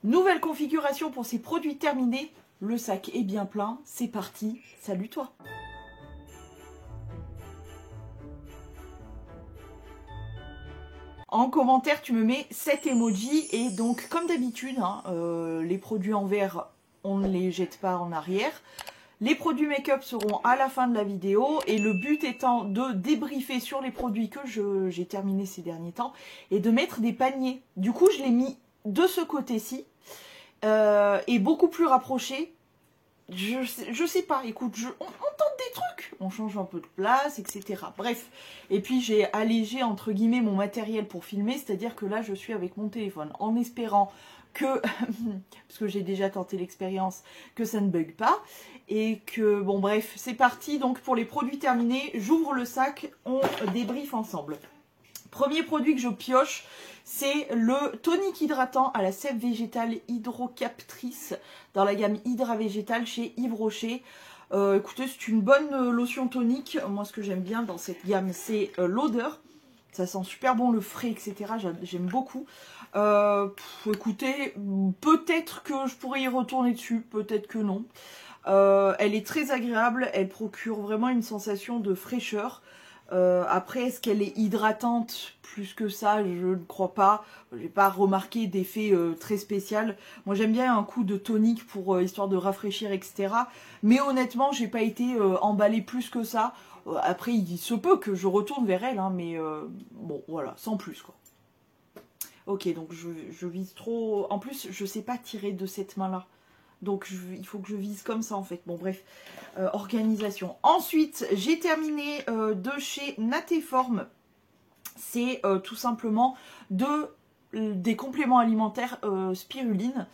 Nouvelle configuration pour ces produits terminés. Le sac est bien plein, c'est parti, salut toi. En commentaire, tu me mets 7 emojis et donc comme d'habitude, les produits en verre, on ne les jette pas en arrière. Les produits make-up seront à la fin de la vidéo et le but étant de débriefer sur les produits que j'ai terminés ces derniers temps et de mettre des paniers. Du coup, je l'ai mis de ce côté-ci et beaucoup plus rapproché. Je sais pas, écoute, on tente des trucs, on change un peu de place, etc. Bref, et puis j'ai allégé entre guillemets mon matériel pour filmer, c'est-à-dire que là je suis avec mon téléphone en espérant que, parce que j'ai déjà tenté l'expérience, que ça ne bug pas, et que, bon bref, c'est parti, donc pour les produits terminés, j'ouvre le sac, on débriefe ensemble. Premier produit que je pioche, c'est le tonique hydratant à la sève végétale hydrocaptrice dans la gamme Hydra Végétale chez Yves Rocher. Écoutez, c'est une bonne lotion tonique. Moi, ce que j'aime bien dans cette gamme, c'est l'odeur. Ça sent super bon le frais, etc. J'aime beaucoup. Écoutez, peut-être que je pourrais y retourner dessus, peut-être que non. Elle est très agréable, elle procure vraiment une sensation de fraîcheur. Après, est-ce qu'elle est hydratante plus que ça? Je ne crois pas. J'ai pas remarqué d'effet très spécial. Moi, j'aime bien un coup de tonique pour histoire de rafraîchir, etc. Mais honnêtement, j'ai pas été emballée plus que ça. Après, il se peut que je retourne vers elle, hein, mais bon, voilà, sans plus, quoi. Ok, donc je vise trop... En plus, je sais pas tirer de cette main-là. Donc il faut que je vise comme ça en fait. Bon bref, organisation. Ensuite, j'ai terminé de chez Natéform. C'est tout simplement des compléments alimentaires spiruline.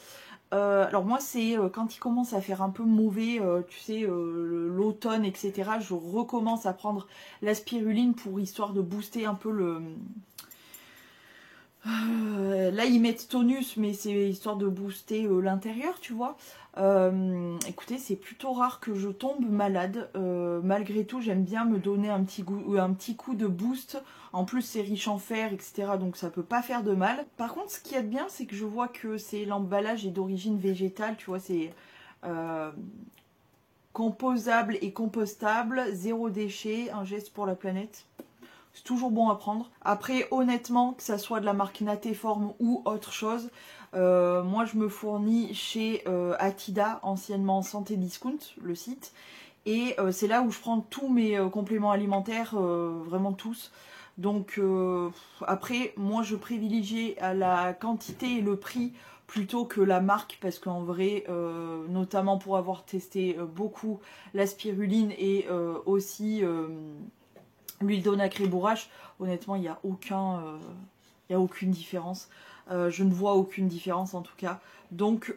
Alors moi c'est quand il commence à faire un peu mauvais, tu sais, l'automne, etc. Je recommence à prendre la spiruline pour histoire de booster un peu le... là ils mettent tonus mais c'est histoire de booster l'intérieur, tu vois. Écoutez, c'est plutôt rare que je tombe malade. Malgré tout, j'aime bien me donner un petit coup de boost. En plus, c'est riche en fer, etc. Donc ça peut pas faire de mal. Par contre, ce qui est bien, c'est que je vois que l'emballage est d'origine végétale. Tu vois, c'est composable et compostable, zéro déchet, un geste pour la planète. C'est toujours bon à prendre. Après, honnêtement, que ça soit de la marque Natéform ou autre chose, moi je me fournis chez Atida, anciennement Santé Discount, le site. Et c'est là où je prends tous mes compléments alimentaires, vraiment tous. Donc après, moi je privilégie à la quantité et le prix plutôt que la marque parce qu'en vrai, notamment pour avoir testé beaucoup la spiruline et aussi... l'huile d'onacre bourrache, honnêtement, il n'y a aucune différence. Je ne vois aucune différence en tout cas. Donc,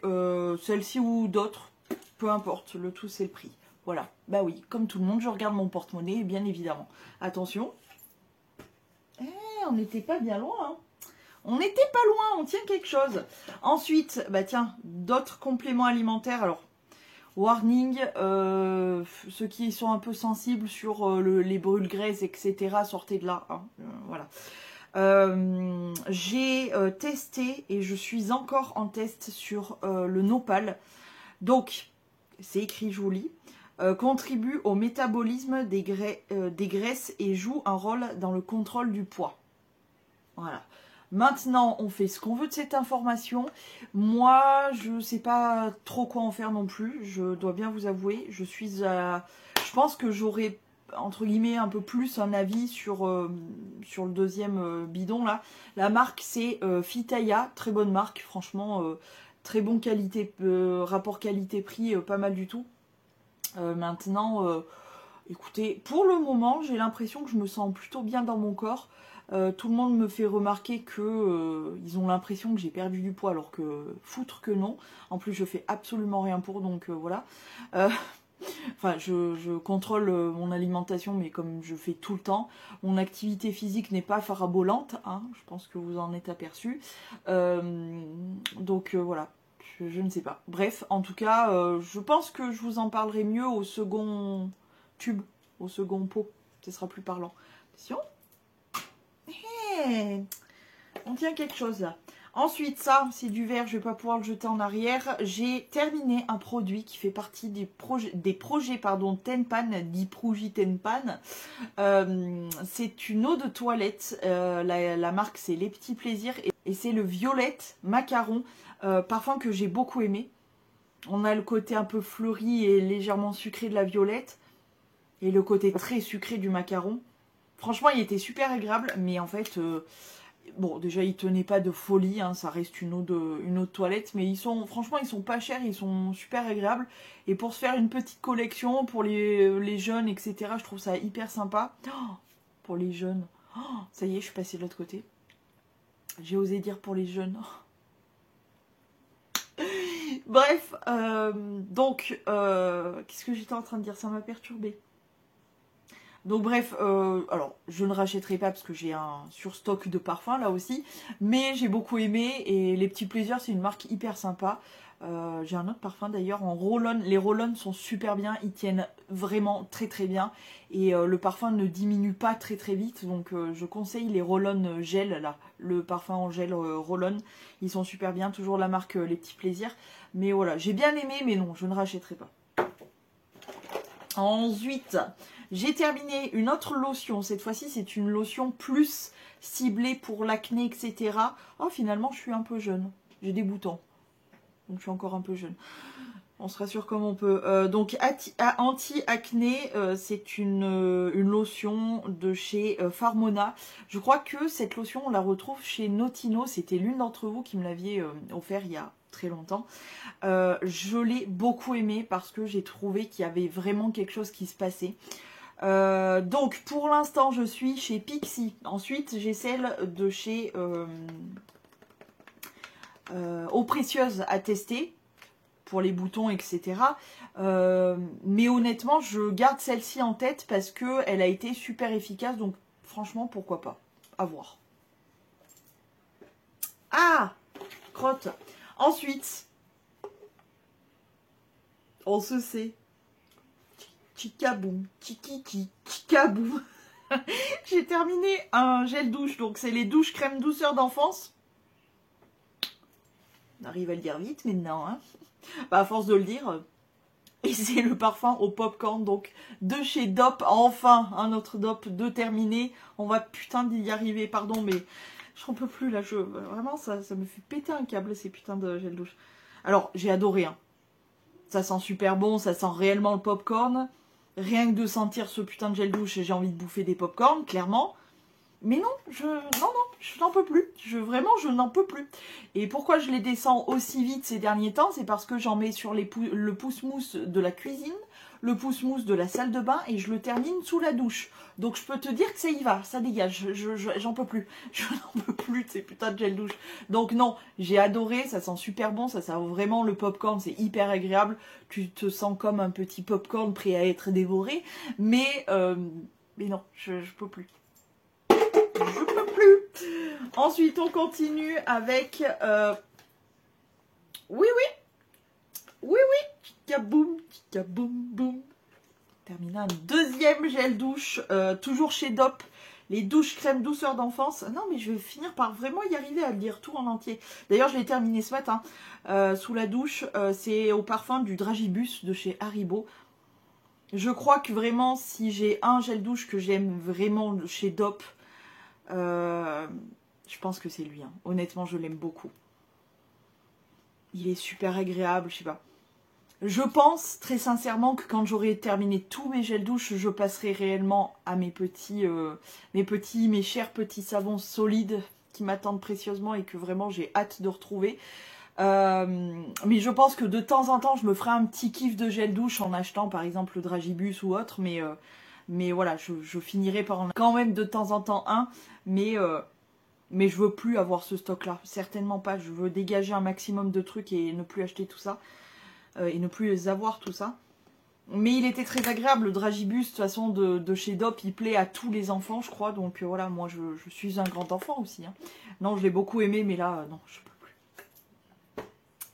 celle-ci ou d'autres, peu importe, le tout c'est le prix. Voilà, bah oui, comme tout le monde, je regarde mon porte-monnaie, bien évidemment. Attention. On n'était pas bien loin, hein. On n'était pas loin, on tient quelque chose. Ensuite, bah tiens, d'autres compléments alimentaires. Alors, warning, ceux qui sont un peu sensibles sur les brûle-graisses, etc., sortez de là. Hein, voilà. J'ai testé et je suis encore en test sur le nopal. Donc, c'est écrit, je vous lis. Contribue au métabolisme des graisses et joue un rôle dans le contrôle du poids. Voilà. Maintenant, on fait ce qu'on veut de cette information. Moi, je ne sais pas trop quoi en faire non plus. Je dois bien vous avouer. Je pense que j'aurai, entre guillemets, un peu plus un avis sur le deuxième bidon, là. La marque, c'est Fitaya. Très bonne marque, franchement. Très bon rapport qualité-prix, pas mal du tout. Maintenant, écoutez, pour le moment, j'ai l'impression que je me sens plutôt bien dans mon corps. Tout le monde me fait remarquer que ils ont l'impression que j'ai perdu du poids alors que foutre que non. En plus je fais absolument rien pour, donc voilà. Enfin je contrôle mon alimentation mais comme je fais tout le temps. Mon activité physique n'est pas farabolante, hein, je pense que vous en êtes aperçu. Donc voilà, je ne sais pas. Bref, en tout cas, je pense que je vous en parlerai mieux au second tube, au second pot. Ce sera plus parlant. Attention. On tient quelque chose là. Ensuite, ça, c'est du verre, je vais pas pouvoir le jeter en arrière. J'ai terminé un produit qui fait partie des projets Tenpan, d'Iprouji Tenpan. C'est une eau de toilette, la marque c'est Les Petits Plaisirs et c'est le Violette Macaron, parfum que j'ai beaucoup aimé. On a le côté un peu fleuri et légèrement sucré de la violette et le côté très sucré du macaron. Franchement, il était super agréable, mais en fait, bon, déjà, il tenait pas de folie, hein, ça reste une eau de toilette, mais franchement, ils sont pas chers, ils sont super agréables. Et pour se faire une petite collection pour les jeunes, etc., je trouve ça hyper sympa. Oh, pour les jeunes, oh, ça y est, je suis passée de l'autre côté. J'ai osé dire pour les jeunes. Bref, donc, qu'est-ce que j'étais en train de dire? Ça m'a perturbée. Donc bref, alors je ne rachèterai pas parce que j'ai un surstock de parfums là aussi, mais j'ai beaucoup aimé et Les Petits Plaisirs c'est une marque hyper sympa. J'ai un autre parfum d'ailleurs en roll-on, les roll-on sont super bien, ils tiennent vraiment très très bien et le parfum ne diminue pas très très vite, donc je conseille les roll-on gel là, le parfum en gel roll-on, ils sont super bien, toujours la marque Les Petits Plaisirs, mais voilà, j'ai bien aimé mais non, je ne rachèterai pas. Ensuite, j'ai terminé une autre lotion. Cette fois-ci, c'est une lotion plus ciblée pour l'acné, etc. Oh, finalement, je suis un peu jeune. J'ai des boutons. Donc, je suis encore un peu jeune. On se rassure comme on peut. Donc, anti-acné, c'est une lotion de chez Farmona. Je crois que cette lotion, on la retrouve chez Notino. C'était l'une d'entre vous qui me l'aviez offert il y a très longtemps. Je l'ai beaucoup aimé parce que j'ai trouvé qu'il y avait vraiment quelque chose qui se passait. Donc pour l'instant je suis chez Pixi. Ensuite j'ai celle de chez Eau Précieuse à tester pour les boutons, etc. Mais honnêtement je garde celle-ci en tête parce qu'elle a été super efficace. Donc franchement pourquoi pas. À voir. Ah, crotte. Ensuite, on se sait. Tchikaboum, tchikiki, tchikaboum. J'ai terminé un gel douche, donc c'est les douches crème douceur d'enfance. On arrive à le dire vite maintenant, hein. Bah, à force de le dire. Et c'est le parfum au popcorn, donc de chez Dop. Enfin, un autre Dop de terminé. On va putain d'y arriver, pardon, mais j'en peux plus là. Vraiment, ça me fait péter un câble ces putains de gel douche. Alors, j'ai adoré, hein. Ça sent super bon, ça sent réellement le popcorn. Rien que de sentir ce putain de gel douche, j'ai envie de bouffer des popcorn, clairement. Mais non, je n'en peux plus. Vraiment, je n'en peux plus. Et pourquoi je les descends aussi vite ces derniers temps? C'est parce que j'en mets sur le pouce-mousse de la cuisine, le pouce-mousse de la salle de bain et je le termine sous la douche. Donc je peux te dire que ça y va, ça dégage. J'en peux plus. Je n'en peux plus de ces putains de gel douche. Donc non, j'ai adoré, ça sent super bon, ça sent vraiment le popcorn, c'est hyper agréable. Tu te sens comme un petit popcorn prêt à être dévoré. Mais non, je peux plus. Je peux plus. Ensuite, on continue avec... Oui, oui. Tikaboum, tikaboum, boum. Terminé un deuxième gel douche, toujours chez Dop. Les douches crème douceur d'enfance. Non, mais je vais finir par vraiment y arriver à le dire tout en entier. D'ailleurs, je l'ai terminé ce matin. Sous la douche, c'est au parfum du Dragibus de chez Haribo. Je crois que vraiment, si j'ai un gel douche que j'aime vraiment chez Dop, je pense que c'est lui, hein. Honnêtement je l'aime beaucoup, il est super agréable, je sais pas, je pense très sincèrement que quand j'aurai terminé tous mes gels douche, je passerai réellement à mes chers petits savons solides qui m'attendent précieusement et que vraiment j'ai hâte de retrouver. Mais je pense que de temps en temps je me ferai un petit kiff de gel douche en achetant par exemple le Dragibus ou autre, mais voilà, je finirai par en quand même de temps en temps un, mais je veux plus avoir ce stock là, certainement pas. Je veux dégager un maximum de trucs et ne plus acheter tout ça, et ne plus les avoir tout ça. Mais il était très agréable, le Dragibus de toute façon de chez Dop, il plaît à tous les enfants je crois, donc voilà, moi je suis un grand enfant aussi, hein. Non, je l'ai beaucoup aimé, mais là non, je peux plus.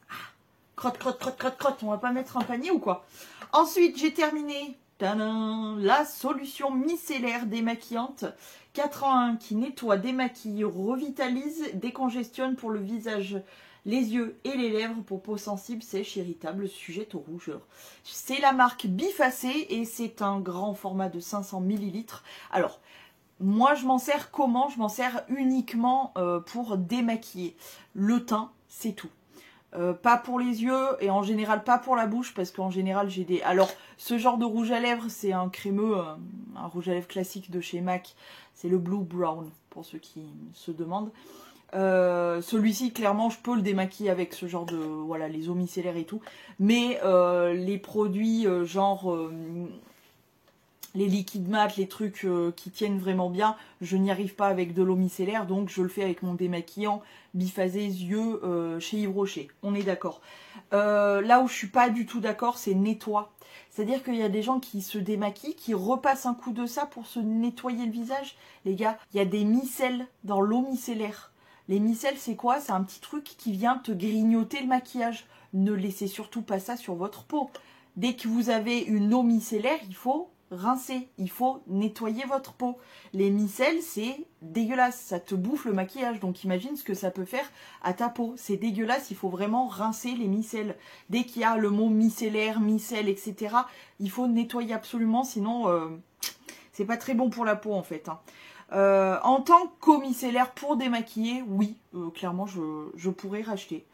Ah, crotte, on va pas mettre un panier ou quoi? Ensuite j'ai terminé Tadam, la solution micellaire démaquillante 4 en 1 qui nettoie, démaquille, revitalise, décongestionne pour le visage, les yeux et les lèvres pour peau sensible, sèche, irritable, sujette aux rougeurs. C'est la marque Bifacé et c'est un grand format de 500 ml. Alors, moi je m'en sers comment? Je m'en sers uniquement pour démaquiller. Le teint, c'est tout. Pas pour les yeux et en général pas pour la bouche parce qu'en général j'ai des... Alors ce genre de rouge à lèvres c'est un crémeux, un rouge à lèvres classique de chez MAC, c'est le Blue Brown pour ceux qui se demandent. Celui-ci clairement je peux le démaquiller avec ce genre de... Voilà, les eaux micellaires et tout. Mais les produits genre... les liquides mat, les trucs qui tiennent vraiment bien, je n'y arrive pas avec de l'eau micellaire, donc je le fais avec mon démaquillant Bifacé yeux chez Yves Rocher. On est d'accord. Là où je suis pas du tout d'accord, c'est nettoie. C'est-à-dire qu'il y a des gens qui se démaquillent, qui repassent un coup de ça pour se nettoyer le visage. Les gars, il y a des micelles dans l'eau micellaire. Les micelles, c'est quoi? C'est un petit truc qui vient te grignoter le maquillage. Ne laissez surtout pas ça sur votre peau. Dès que vous avez une eau micellaire, il faut rincer, il faut nettoyer votre peau. Les micelles, c'est dégueulasse, ça te bouffe le maquillage, donc imagine ce que ça peut faire à ta peau. C'est dégueulasse, il faut vraiment rincer les micelles. Dès qu'il y a le mot micellaire, micelle, etc., il faut nettoyer absolument, sinon c'est pas très bon pour la peau en fait. En tant qu'eau micellaire pour démaquiller, oui, clairement je pourrais racheter.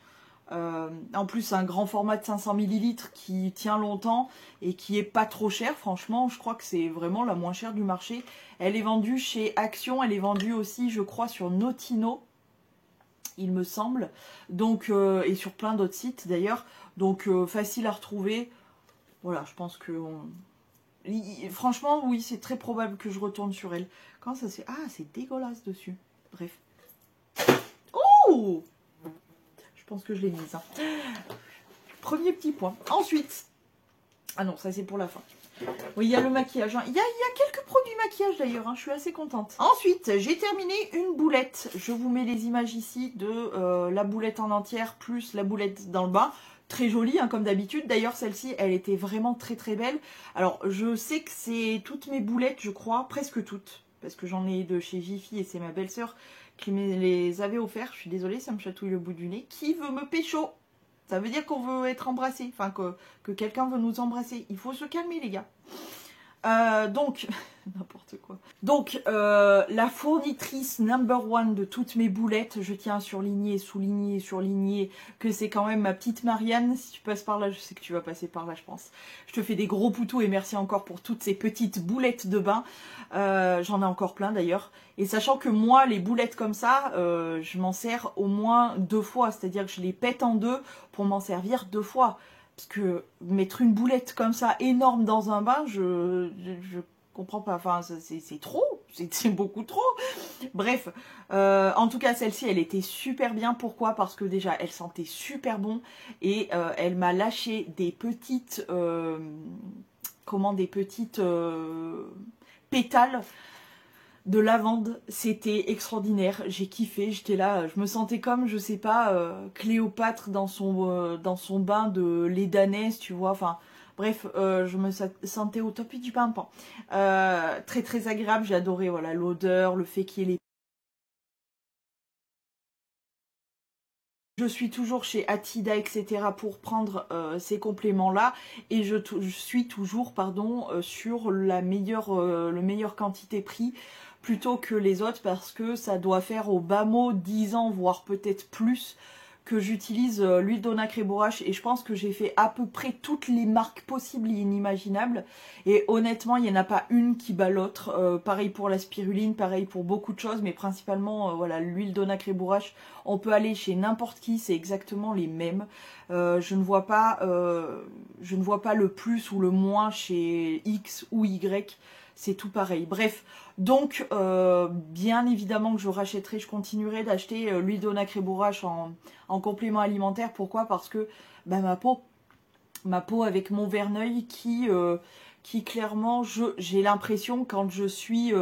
En plus un grand format de 500 ml qui tient longtemps et qui est pas trop cher, franchement je crois que c'est vraiment la moins chère du marché. Elle est vendue chez Action, elle est vendue aussi je crois sur Notino il me semble, donc et sur plein d'autres sites d'ailleurs, donc facile à retrouver. Voilà, je pense que franchement oui, c'est très probable que je retourne sur elle. Quand ça c'est... Ah, c'est dégueulasse dessus. Bref. Oh, je pense que je l'ai mise. Hein. Premier petit point. Ensuite, ah non, ça c'est pour la fin. Oui, il y a le maquillage. Hein. Il y a quelques produits maquillage d'ailleurs. Hein. Je suis assez contente. Ensuite, j'ai terminé une boulette. Je vous mets les images ici de la boulette en entière plus la boulette dans le bain. Très jolie, hein, comme d'habitude. D'ailleurs, celle-ci, elle était vraiment très très belle. Alors, je sais que c'est toutes mes boulettes, je crois, presque toutes. Parce que j'en ai de chez Jiffy et c'est ma belle-sœur qui me les avait offerts. Je suis désolée, ça me chatouille le bout du nez. Qui veut me pécho? Ça veut dire qu'on veut être embrassé, enfin que quelqu'un veut nous embrasser. Il faut se calmer les gars. Donc, n'importe quoi. Donc, la fournitrice number one de toutes mes boulettes, je tiens à surligner, souligner, surligner que c'est quand même ma petite Marianne. Si tu passes par là, je sais que tu vas passer par là, je pense. Je te fais des gros poutous et merci encore pour toutes ces petites boulettes de bain. J'en ai encore plein d'ailleurs. Et sachant que moi, les boulettes comme ça, je m'en sers au moins 2 fois. C'est-à-dire que je les pète en 2 pour m'en servir 2 fois. Parce que mettre une boulette comme ça énorme dans un bain, je comprends pas. Enfin, c'est trop, c'est beaucoup trop. Bref, en tout cas, celle-ci, elle était super bien. Pourquoi? Parce que déjà, elle sentait super bon et elle m'a lâché des petites, des petites pétales de lavande. C'était extraordinaire, j'ai kiffé, j'étais là, je me sentais comme, je sais pas, Cléopâtre dans son bain de lait d'ânesse, tu vois, enfin, bref, je me sentais au top du pimpant. Très très agréable, j'ai adoré, voilà, l'odeur, le fait qu'il y ait les... Je suis toujours chez Atida, etc. pour prendre ces compléments-là. Et je suis toujours, pardon, sur le meilleur quantité-prix plutôt que les autres parce que ça doit faire au bas mot 10 ans, voire peut-être plus, que j'utilise l'huile d'onacre et borache. Et je pense que j'ai fait à peu près toutes les marques possibles et inimaginables. Et honnêtement, il n'y en a pas une qui bat l'autre. Pareil pour la spiruline, pareil pour beaucoup de choses. Mais principalement, voilà, l'huile d'onacre et borache, on peut aller chez n'importe qui, c'est exactement les mêmes. Je ne vois pas le plus ou le moins chez X ou Y. C'est tout pareil. Bref, donc bien évidemment que je rachèterai, je continuerai d'acheter l'huile d'onacre et borache en complément alimentaire. Pourquoi? Parce que bah, ma peau avec mon verneuil qui clairement, j'ai l'impression quand je suis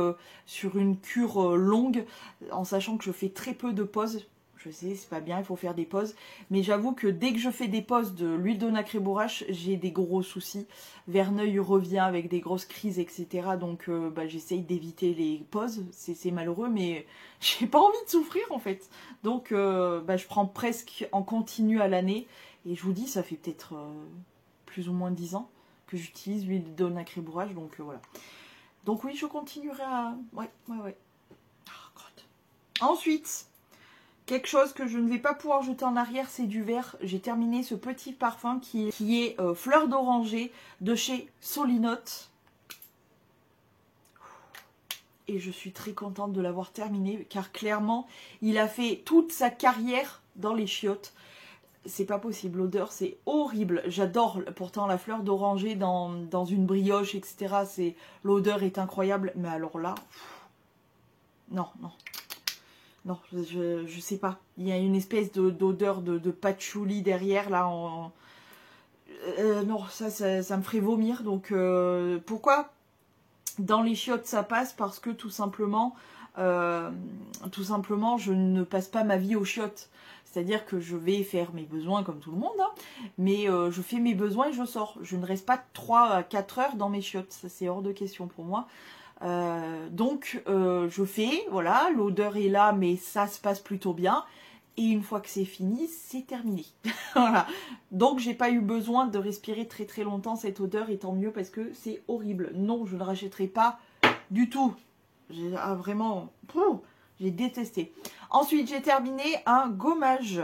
sur une cure longue, en sachant que je fais très peu de pauses, je je sais, c'est pas bien, il faut faire des pauses. Mais j'avoue que dès que je fais des pauses de l'huile de nacré bourrache, j'ai des gros soucis. Verneuil revient avec des grosses crises, etc. Donc j'essaye d'éviter les pauses. C'est malheureux, mais j'ai pas envie de souffrir en fait. Donc je prends presque en continu à l'année. Et je vous dis, ça fait peut-être plus ou moins 10 ans que j'utilise l'huile de nacré bourrache. Donc voilà. Donc oui, je continuerai à... Ouais. Oh, crotte. Ensuite, quelque chose que je ne vais pas pouvoir jeter en arrière, c'est du verre. J'ai terminé ce petit parfum qui est fleur d'oranger de chez Solinote. Et je suis très contente de l'avoir terminé, car clairement, il a fait toute sa carrière dans les chiottes. C'est pas possible, l'odeur c'est horrible. J'adore pourtant la fleur d'oranger dans une brioche, etc. L'odeur est incroyable, mais alors là, non, je sais pas. Il y a une espèce d'odeur de patchouli derrière là. Non, ça me ferait vomir. Donc pourquoi dans les chiottes ça passe? Parce que tout simplement, je ne passe pas ma vie aux chiottes. C'est-à-dire que je vais faire mes besoins comme tout le monde, hein, mais je fais mes besoins et je sors. Je ne reste pas 3 à 4 heures dans mes chiottes, ça c'est hors de question pour moi. Donc je fais, voilà, l'odeur est là, mais ça se passe plutôt bien. Et une fois que c'est fini, c'est terminé. Voilà. Donc j'ai pas eu besoin de respirer très très longtemps cette odeur, et tant mieux parce que c'est horrible. Non, je ne rachèterai pas du tout. Vraiment... J'ai détesté. Ensuite, j'ai terminé un gommage.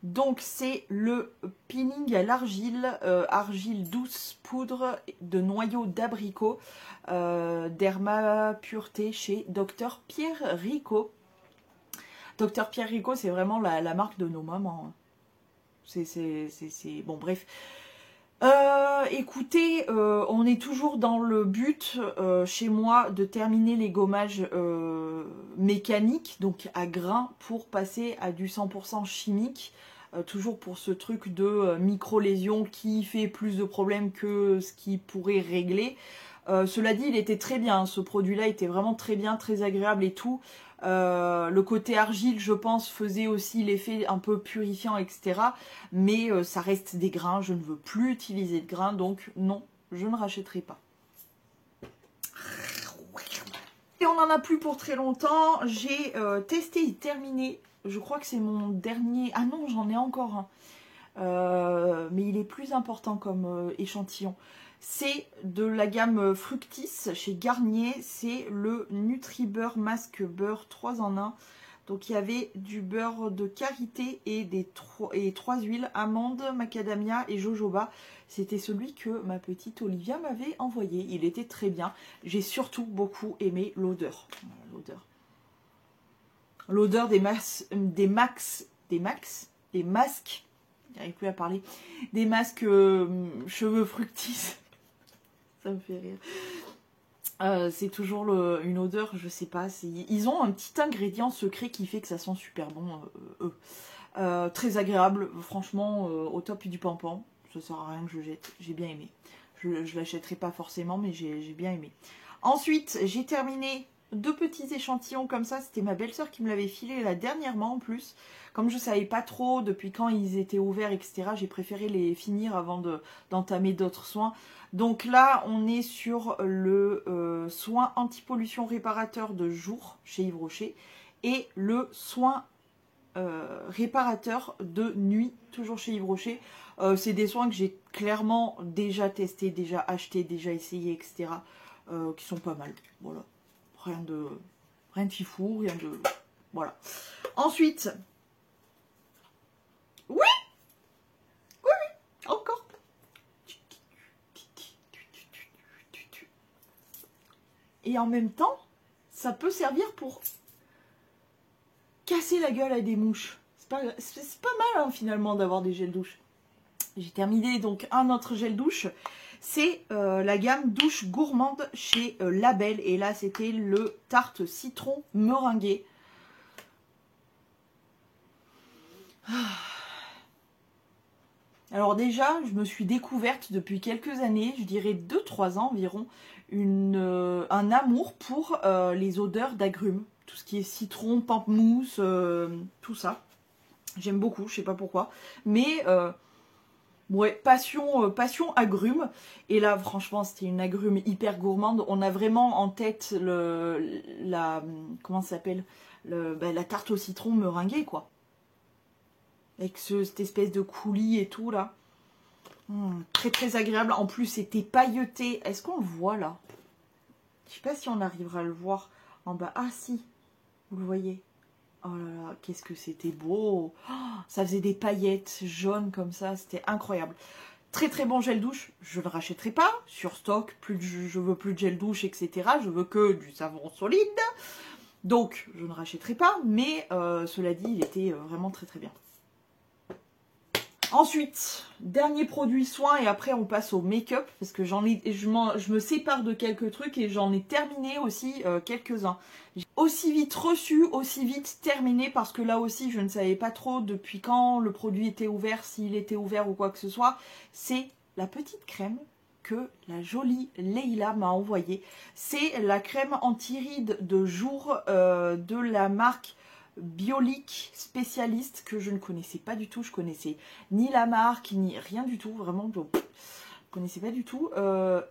Donc, c'est le peeling à l'argile, argile douce poudre de noyau d'abricot, Derma Pureté chez Dr Pierre Rico. Dr Pierre Rico, c'est vraiment la marque de nos mamans. Bon, bref. Écoutez, on est toujours dans le but chez moi de terminer les gommages mécaniques, donc à grains, pour passer à du 100% chimique, toujours pour ce truc de micro-lésion qui fait plus de problèmes que ce qui pourrait régler. Cela dit, il était très bien, ce produit-là était vraiment très bien, très agréable et tout. Le côté argile, je pense, faisait aussi l'effet un peu purifiant, etc. Mais ça reste des grains, je ne veux plus utiliser de grains, donc non, je ne rachèterai pas. Et on n'en a plus pour très longtemps. J'ai testé et terminé, je crois que c'est mon dernier... Ah non, j'en ai encore un. Mais il est plus important comme échantillon. C'est de la gamme Fructis chez Garnier. C'est le Nutribeurre Masque Beurre 3 en 1. Donc il y avait du beurre de karité et 3 huiles, amandes, macadamia et jojoba. C'était celui que ma petite Olivia m'avait envoyé. Il était très bien. J'ai surtout beaucoup aimé l'odeur. L'odeur des masques. J'arrive plus à parler. Des masques cheveux Fructis. Ça me fait rire. C'est toujours une odeur, je sais pas. Ils ont un petit ingrédient secret qui fait que ça sent super bon, eux. Très agréable, franchement, au top du pampan. Ça sert à rien que je jette. J'ai bien aimé. Je l'achèterai pas forcément, mais j'ai bien aimé. Ensuite, j'ai terminé 2 petits échantillons comme ça. C'était ma belle-sœur qui me l'avait filé là dernièrement en plus. Comme je savais pas trop depuis quand ils étaient ouverts, etc., j'ai préféré les finir avant d'entamer d'autres soins. Donc là, on est sur le soin anti-pollution réparateur de jour chez Yves Rocher et le soin réparateur de nuit, toujours chez Yves Rocher. C'est des soins que j'ai clairement déjà testés, déjà achetés, déjà essayés, etc., qui sont pas mal. Voilà. Rien de fifou, rien de... Voilà. Ensuite... Oui, encore. Et en même temps, ça peut servir pour casser la gueule à des mouches. C'est pas mal hein, finalement d'avoir des gels douche. J'ai terminé donc un autre gel douche. C'est la gamme douche gourmande chez Label. Et là, c'était le tarte citron meringué. Alors déjà, je me suis découverte depuis quelques années, je dirais 2-3 ans environ, un amour pour les odeurs d'agrumes. Tout ce qui est citron, pamplemousse, tout ça. J'aime beaucoup, je sais pas pourquoi. Mais ouais, passion agrumes. Et là, franchement, c'était une agrume hyper gourmande. On a vraiment en tête comment ça s'appelle, la tarte au citron meringuée, quoi. Avec cette espèce de coulis et tout, là. Très très agréable. En plus, c'était pailleté. Est-ce qu'on le voit, là? Je sais pas si on arrivera à le voir en bas. Ah, si. Vous le voyez. Oh là là, qu'est-ce que c'était beau. Oh, ça faisait des paillettes jaunes comme ça. C'était incroyable. Très très bon gel douche. Je ne le rachèterai pas. Sur stock, je veux plus de gel douche, etc. Je veux que du savon solide. Donc, je ne rachèterai pas. Mais cela dit, il était vraiment très très bien. Ensuite, dernier produit soin et après on passe au make-up parce que je me sépare de quelques trucs et j'en ai terminé aussi quelques-uns. Aussi vite reçu, aussi vite terminé parce que là aussi je ne savais pas trop depuis quand le produit était ouvert, s'il était ouvert ou quoi que ce soit. C'est la petite crème que la jolie Leïla m'a envoyée. C'est la crème anti-rides de jour de la marque Biolique spécialiste que je ne connaissais pas du tout. Je connaissais ni la marque, ni rien du tout. Vraiment, je ne connaissais pas du tout.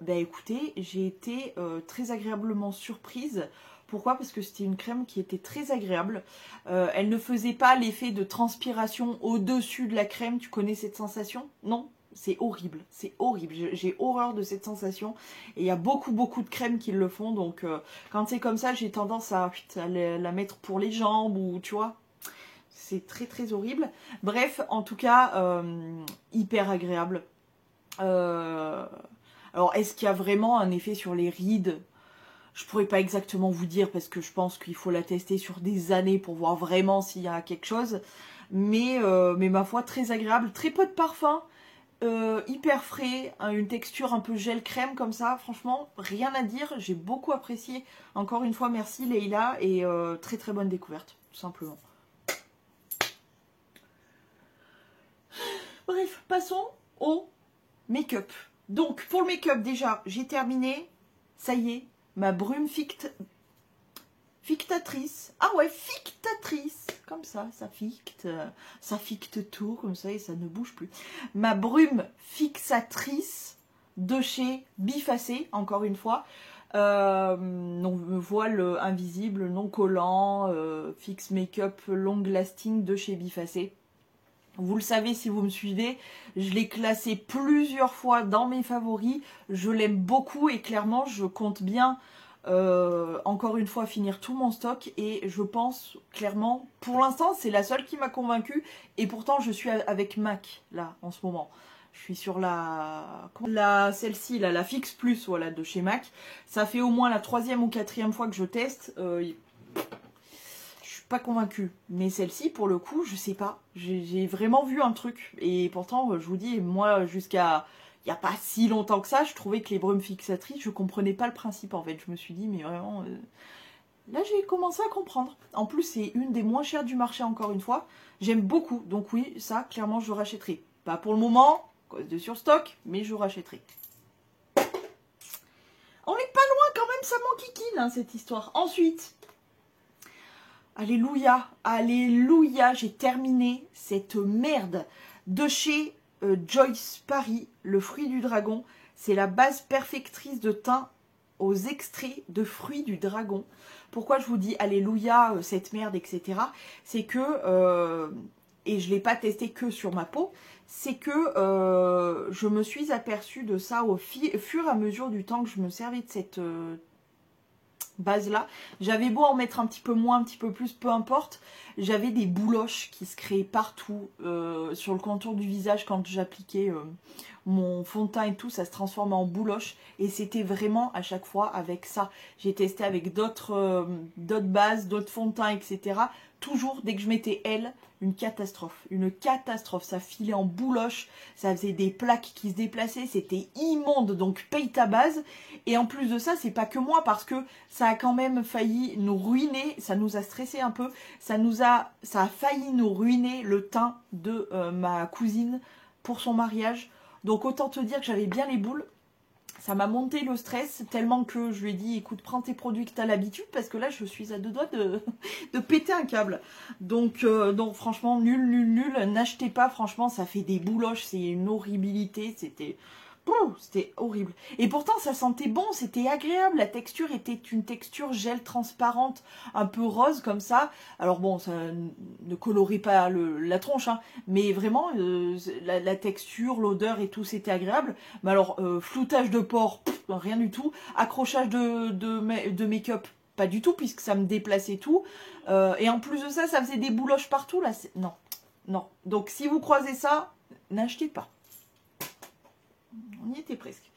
Écoutez, j'ai été très agréablement surprise. Pourquoi? Parce que c'était une crème qui était très agréable. Elle ne faisait pas l'effet de transpiration au-dessus de la crème. Tu connais cette sensation? Non? C'est horrible, c'est horrible. J'ai horreur de cette sensation. Et il y a beaucoup de crèmes qui le font. Donc quand c'est comme ça, j'ai tendance à la mettre pour les jambes ou tu vois. C'est très très horrible. Bref, en tout cas, hyper agréable. Alors, est-ce qu'il y a vraiment un effet sur les rides? Je pourrais pas exactement vous dire parce que je pense qu'il faut la tester sur des années pour voir vraiment s'il y a quelque chose. Mais ma foi, très agréable. Très peu de parfum. Hyper frais, une texture un peu gel crème comme ça, franchement rien à dire, j'ai beaucoup apprécié. Encore une fois merci Leïla et très très bonne découverte tout simplement. Bref, passons au make-up. Donc pour le make-up déjà j'ai terminé, ça y est, ma brume fictatrice. Ah ouais, fictatrice. Comme ça ficte tout, comme ça, et ça ne bouge plus. Ma brume fixatrice de chez Bifacé, encore une fois. Voile invisible, non collant, fixe make-up long lasting de chez Bifacé. Vous le savez si vous me suivez, je l'ai classé plusieurs fois dans mes favoris. Je l'aime beaucoup et clairement, je compte bien encore une fois finir tout mon stock et je pense clairement, pour l'instant c'est la seule qui m'a convaincue et pourtant je suis avec MAC là en ce moment. Je suis sur celle-ci là, la Fix Plus, voilà, de chez MAC. Ça fait au moins la 3e ou 4e fois que je teste. Je suis pas convaincue, mais celle-ci pour le coup je sais pas. J'ai vraiment vu un truc et pourtant je vous dis, moi jusqu'à il n'y a pas si longtemps que ça, je trouvais que les brumes fixatrices, je comprenais pas le principe en fait. Je me suis dit, mais vraiment, là j'ai commencé à comprendre. En plus, c'est une des moins chères du marché encore une fois. J'aime beaucoup, donc oui, ça, clairement, je rachèterai. Pas pour le moment, à cause de surstock, mais je rachèterai. On n'est pas loin quand même, ça m'enquiquine hein, cette histoire. Ensuite, alléluia, alléluia, j'ai terminé cette merde de chez Joyce Paris, le fruit du dragon. C'est la base perfectrice de teint aux extraits de fruits du dragon. Pourquoi je vous dis alléluia, cette merde, etc. C'est que, et je ne l'ai pas testé que sur ma peau, c'est que je me suis aperçue de ça au fur et à mesure du temps que je me servais de cette base là. J'avais beau en mettre un petit peu moins, un petit peu plus, peu importe, j'avais des bouloches qui se créaient partout sur le contour du visage quand j'appliquais mon fond de teint et tout, ça se transformait en bouloches et c'était vraiment à chaque fois avec ça. J'ai testé avec d'autres bases, d'autres fonds de teint, etc. Toujours dès que je mettais elle, une catastrophe, ça filait en bouloche, ça faisait des plaques qui se déplaçaient, c'était immonde, donc paye ta base. Et en plus de ça, c'est pas que moi, parce que ça a quand même failli nous ruiner, ça nous a stressé un peu, ça a failli nous ruiner le teint de ma cousine pour son mariage. Donc autant te dire que j'avais bien les boules. Ça m'a monté le stress tellement que je lui ai dit écoute, prends tes produits que tu as l'habitude parce que là je suis à deux doigts de péter un câble. Donc franchement nul, nul, nul, n'achetez pas, franchement ça fait des bouloches, c'est une horribilité, c'était horrible. Et pourtant ça sentait bon, c'était agréable, la texture était une texture gel transparente, un peu rose comme ça. Alors bon, ça ne colorait pas la tronche, hein, mais vraiment la texture, l'odeur et tout, c'était agréable. Mais alors, floutage de pores, rien du tout. Accrochage de make-up, pas du tout, puisque ça me déplaçait tout. Et en plus de ça, ça faisait des bouloches partout, là. Non, non. Donc si vous croisez ça, n'achetez pas. On y était presque.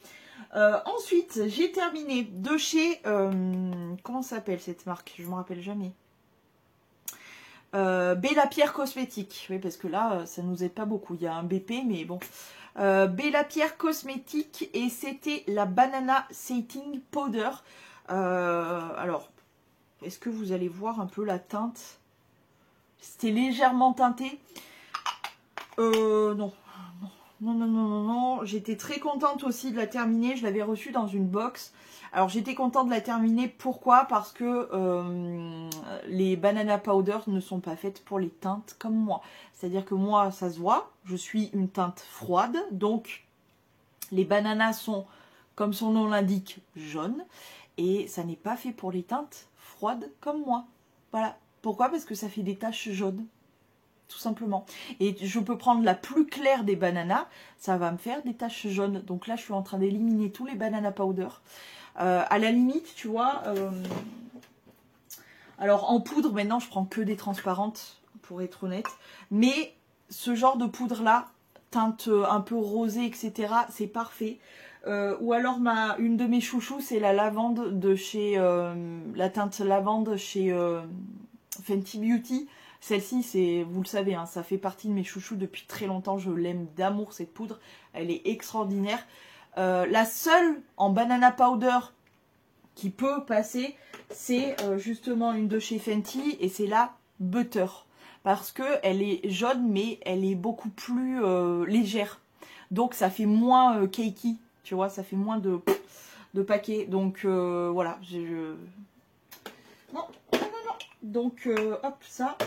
Ensuite, j'ai terminé de chez... comment s'appelle cette marque? Je ne me rappelle jamais. Bella Pierre Cosmétique. Oui, parce que là, ça nous aide pas beaucoup. Il y a un BP, mais bon. Bella Pierre Cosmétique. Et c'était la Banana Setting Powder. Alors, est-ce que vous allez voir un peu la teinte? C'était légèrement teinté. Non. Non, non, non, non, non. J'étais très contente aussi de la terminer. Je l'avais reçue dans une box. Alors, j'étais contente de la terminer. Pourquoi? Parce que les banana powder ne sont pas faites pour les teintes comme moi. C'est-à-dire que moi, ça se voit. Je suis une teinte froide. Donc, les bananas sont, comme son nom l'indique, jaunes. Et ça n'est pas fait pour les teintes froides comme moi. Voilà. Pourquoi? Parce que ça fait des taches jaunes. Tout simplement. Et je peux prendre la plus claire des bananas, ça va me faire des taches jaunes. Donc là, je suis en train d'éliminer tous les banana powder. À la limite, tu vois, alors en poudre, maintenant, je prends que des transparentes, pour être honnête. Mais ce genre de poudre-là, teinte un peu rosée, etc., c'est parfait. Ou alors, une de mes chouchous, c'est la lavande de chez... la teinte lavande chez Fenty Beauty. Celle-ci, c'est, vous le savez, hein, ça fait partie de mes chouchous depuis très longtemps. Je l'aime d'amour, cette poudre. Elle est extraordinaire. La seule en banana powder qui peut passer, c'est justement une de chez Fenty. Et c'est la Butter. Parce qu'elle est jaune, mais elle est beaucoup plus légère. Donc, ça fait moins cakey. Tu vois, ça fait moins de paquets. Donc, voilà. Non. Donc, hop, ça.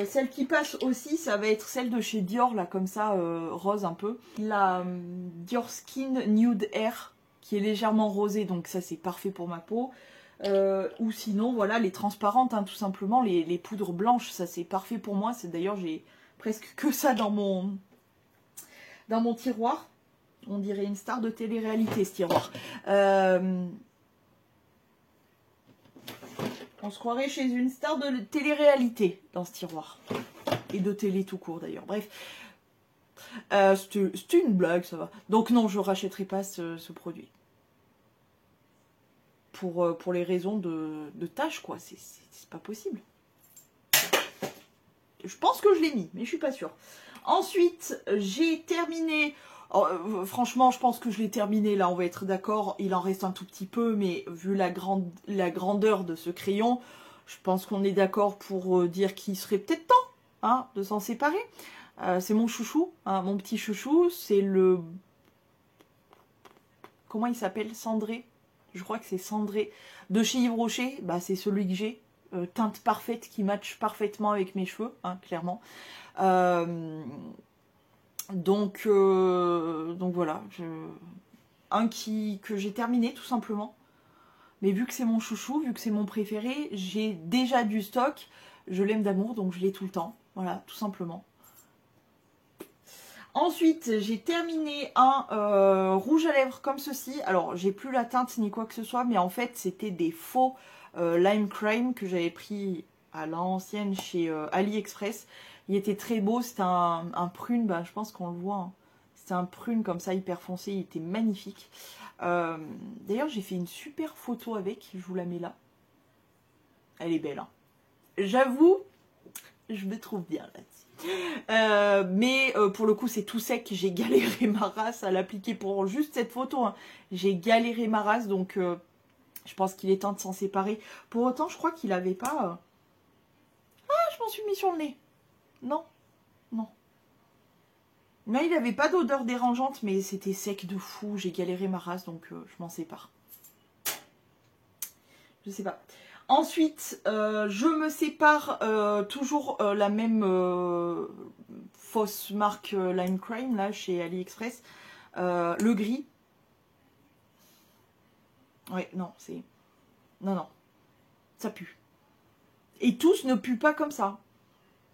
Celle qui passe aussi, ça va être celle de chez Dior, là, comme ça, rose un peu. La Dior Skin Nude Air, qui est légèrement rosée, donc ça, c'est parfait pour ma peau. Ou sinon, voilà, les transparentes, hein, tout simplement, les poudres blanches, ça, c'est parfait pour moi. C'est d'ailleurs, j'ai presque que ça dans mon tiroir. On dirait une star de télé-réalité, ce tiroir. On se croirait chez une star de télé-réalité dans ce tiroir. Et de télé tout court d'ailleurs. Bref. C'est une blague, ça va. Donc non, je ne rachèterai pas ce produit. Pour les raisons de tâches, quoi. C'est pas possible. Je pense que je l'ai mis, mais je suis pas sûre. Ensuite, j'ai terminé... Oh, franchement, je pense que je l'ai terminé, là, on va être d'accord. Il en reste un tout petit peu, mais vu la grandeur de ce crayon, je pense qu'on est d'accord pour dire qu'il serait peut-être temps, hein, de s'en séparer. C'est mon chouchou, hein, mon petit chouchou, c'est le... Comment il s'appelle? Cendré. Je crois que c'est Cendré. De chez Yves Rocher, bah, c'est celui que j'ai. Teinte parfaite qui matche parfaitement avec mes cheveux, hein, clairement. Donc voilà, un que j'ai terminé tout simplement. Mais vu que c'est mon chouchou, vu que c'est mon préféré, j'ai déjà du stock. Je l'aime d'amour, donc je l'ai tout le temps. Voilà, tout simplement. Ensuite, j'ai terminé un rouge à lèvres comme ceci. Alors, j'ai plus la teinte ni quoi que ce soit, mais en fait, c'était des faux lime crime que j'avais pris à l'ancienne chez AliExpress. Il était très beau, c'était un prune, bah, je pense qu'on le voit. Hein. C'était un prune comme ça, hyper foncé, il était magnifique. D'ailleurs, j'ai fait une super photo avec, je vous la mets là. Elle est belle. Hein. J'avoue, je me trouve bien là-dessus. Mais pour le coup, c'est tout sec. J'ai galéré ma race à l'appliquer pour juste cette photo. Hein. J'ai galéré ma race, donc je pense qu'il est temps de s'en séparer. Pour autant, je crois qu'il avait pas... Ah, je m'en suis mis sur le nez. Non, non. Là, il n'avait pas d'odeur dérangeante, mais c'était sec de fou. J'ai galéré ma race, donc je m'en sépare. Je sais pas. Ensuite, je me sépare toujours la même fausse marque Lime Crime, là, chez AliExpress. Le gris. Ouais, non, c'est... Non, non. Ça pue. Et tous ne puent pas comme ça.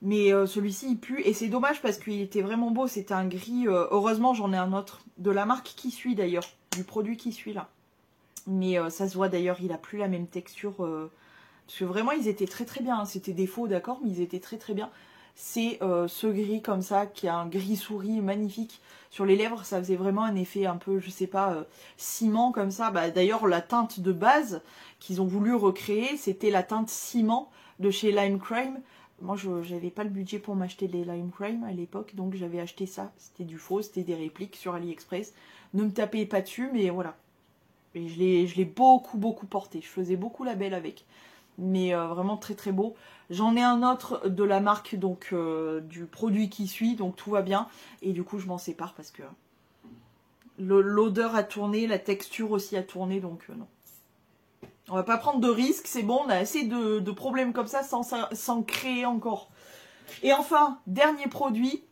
Mais celui-ci, il pue. Et c'est dommage parce qu'il était vraiment beau. C'était un gris. Heureusement, j'en ai un autre. De la marque qui suit d'ailleurs. Du produit qui suit là. Mais ça se voit d'ailleurs, il a plus la même texture. Parce que vraiment, ils étaient très très bien. C'était des faux, d'accord, mais ils étaient très très bien. C'est ce gris comme ça, qui a un gris souris magnifique. Sur les lèvres, ça faisait vraiment un effet un peu, je sais pas, ciment comme ça. Bah, d'ailleurs, la teinte de base qu'ils ont voulu recréer, c'était la teinte ciment de chez Lime Crime. Moi, je n'avais pas le budget pour m'acheter les Lime Crime à l'époque, donc j'avais acheté ça. C'était du faux, c'était des répliques sur AliExpress. Ne me tapez pas dessus, mais voilà. Et je l'ai beaucoup porté. Je faisais beaucoup la belle avec. Mais vraiment très très beau. J'en ai un autre de la marque, donc du produit qui suit, donc tout va bien. Et du coup, je m'en sépare parce que l'odeur a tourné, la texture aussi a tourné, donc non. On va pas prendre de risques, c'est bon, on a assez de problèmes comme ça sans créer encore. Et enfin, dernier produit,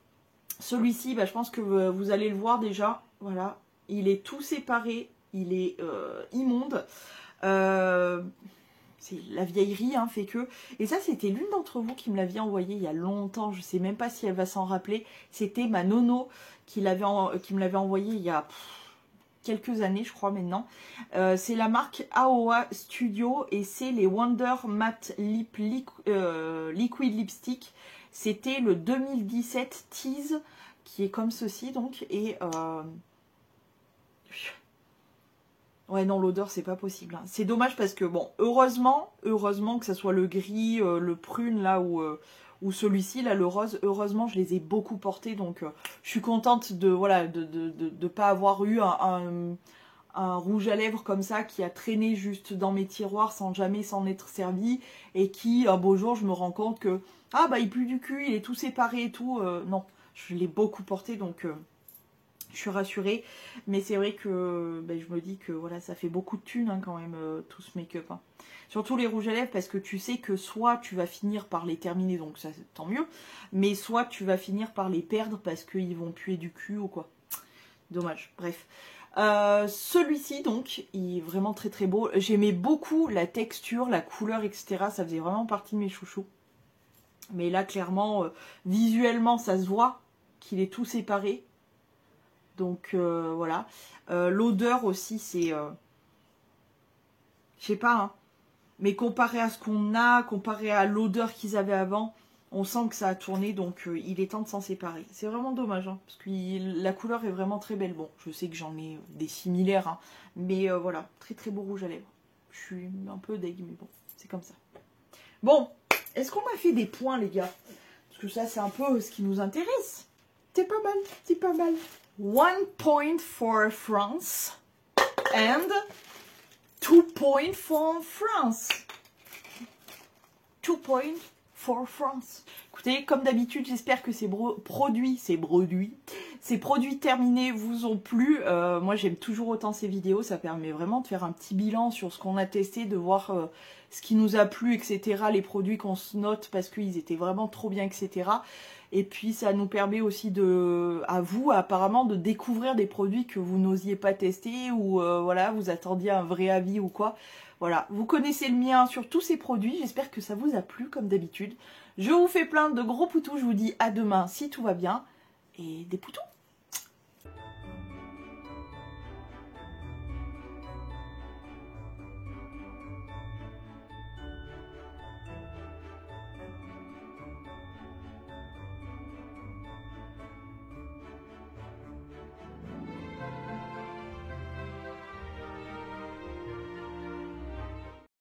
celui-ci, bah, je pense que vous allez le voir déjà, voilà, il est tout séparé, il est immonde, c'est la vieillerie, hein, fait que, et ça c'était l'une d'entre vous qui me l'avait envoyé il y a longtemps, je sais même pas si elle va s'en rappeler, c'était ma nono qui me l'avait envoyé il y a... quelques années je crois maintenant. C'est la marque Aoa Studio et c'est les Wonder Matte Liquid Lipstick. C'était le 2017 Tease qui est comme ceci donc et ouais non l'odeur c'est pas possible. Hein. C'est dommage parce que bon heureusement que ça soit le gris, le prune là ou celui-ci là le rose, heureusement je les ai beaucoup portés donc je suis contente de voilà de pas avoir eu un rouge à lèvres comme ça qui a traîné juste dans mes tiroirs sans jamais s'en être servi et qui un beau jour je me rends compte que ah bah il pue du cul, il est tout séparé et tout, non je l'ai beaucoup porté donc je suis rassurée, mais c'est vrai que ben, je me dis que voilà, ça fait beaucoup de thunes hein, quand même tout ce make-up. Hein. Surtout les rouges à lèvres parce que tu sais que soit tu vas finir par les terminer, donc ça tant mieux, mais soit tu vas finir par les perdre parce qu'ils vont puer du cul ou quoi. Dommage, bref. Celui-ci donc, il est vraiment très très beau. J'aimais beaucoup la texture, la couleur, etc. Ça faisait vraiment partie de mes chouchous. Mais là clairement, visuellement ça se voit qu'il est tout séparé. Donc voilà. L'odeur aussi, c'est... je sais pas, hein. Mais comparé à ce qu'on a, comparé à l'odeur qu'ils avaient avant, on sent que ça a tourné, donc il est temps de s'en séparer. C'est vraiment dommage, hein, parce que la couleur est vraiment très belle. Bon, je sais que j'en ai des similaires, hein, mais voilà, très très beau rouge à lèvres. Je suis un peu deg, mais bon, c'est comme ça. Bon, est-ce qu'on a fait des points, les gars? Parce que ça, c'est un peu ce qui nous intéresse. C'est pas mal, c'est pas mal. 1 point for France and 2 points for France. 2 points for France. Écoutez, comme d'habitude, j'espère que ces produits terminés vous ont plu. Moi, j'aime toujours autant ces vidéos. Ça permet vraiment de faire un petit bilan sur ce qu'on a testé, de voir ce qui nous a plu, etc. Les produits qu'on se note parce qu'ils étaient vraiment trop bien, etc. Et puis, ça nous permet aussi à vous, apparemment, de découvrir des produits que vous n'osiez pas tester ou voilà, vous attendiez un vrai avis ou quoi. Voilà, vous connaissez le mien sur tous ces produits. J'espère que ça vous a plu, comme d'habitude. Je vous fais plein de gros poutous. Je vous dis à demain si tout va bien. Et des poutous!